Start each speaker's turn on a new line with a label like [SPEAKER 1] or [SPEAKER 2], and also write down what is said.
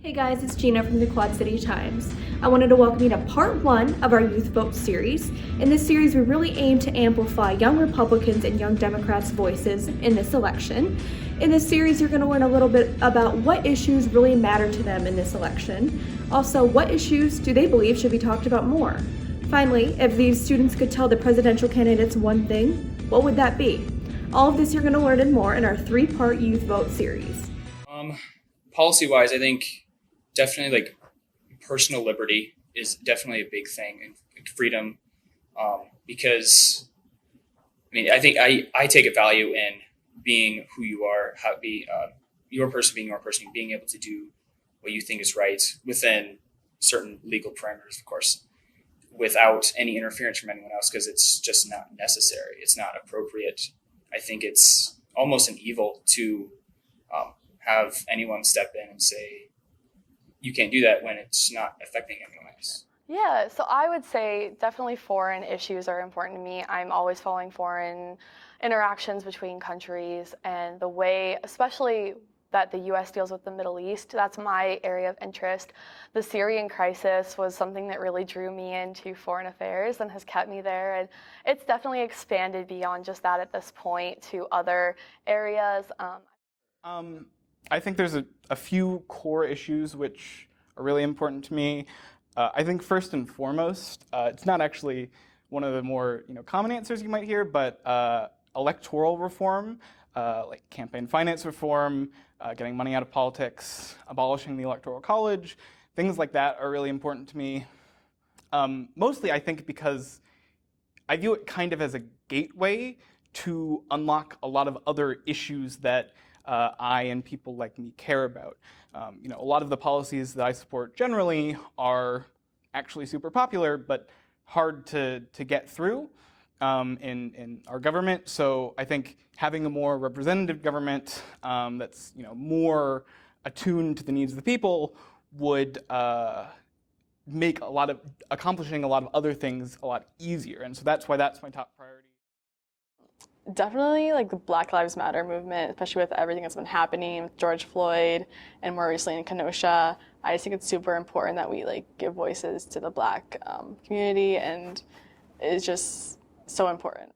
[SPEAKER 1] Hey guys, it's Gina from the Quad City Times. I wanted to welcome you to part one of our Youth Vote series. In this series, we really aim to amplify young Republicans and young Democrats' voices in this election. In this series, you're going to learn a little bit about what issues really matter to them in this election. Also, what issues do they believe should be talked about more? Finally, if these students could tell the presidential candidates one thing, what would that be? All of this you're going to learn and more in our three-part Youth Vote series.
[SPEAKER 2] Policy-wise, I think definitely like personal liberty is definitely a big thing, and freedom, because I think I take a value in being who you are, your person being your person, being able to do what you think is right within certain legal parameters, of course, without any interference from anyone else, because it's just not necessary. It's not appropriate. I think it's almost an evil to have anyone step in and say, you can't do that when it's not affecting anyone else.
[SPEAKER 3] Yeah, so I would say definitely foreign issues are important to me. I'm always following foreign interactions between countries and the way, especially that the U.S. deals with the Middle East. That's my area of interest. The Syrian crisis was something that really drew me into foreign affairs and has kept me there. And it's definitely expanded beyond just that at this point to other areas.
[SPEAKER 4] I think there's a few core issues which are really important to me. I think first and foremost, it's not actually one of the more common answers you might hear, but electoral reform, like campaign finance reform, getting money out of politics, abolishing the Electoral College, things like that are really important to me. Mostly, I think, because I view it kind of as a gateway to unlock a lot of other issues that I and people like me care about. A lot of the policies that I support generally are actually super popular, but hard to get through in our government. So I think having a more representative government that's more attuned to the needs of the people would make accomplishing a lot of other things a lot easier. And so that's why that's my top priority.
[SPEAKER 5] Definitely like the Black Lives Matter movement, especially with everything that's been happening with George Floyd and more recently in Kenosha. I just think it's super important that we give voices to the Black community, and it's just so important.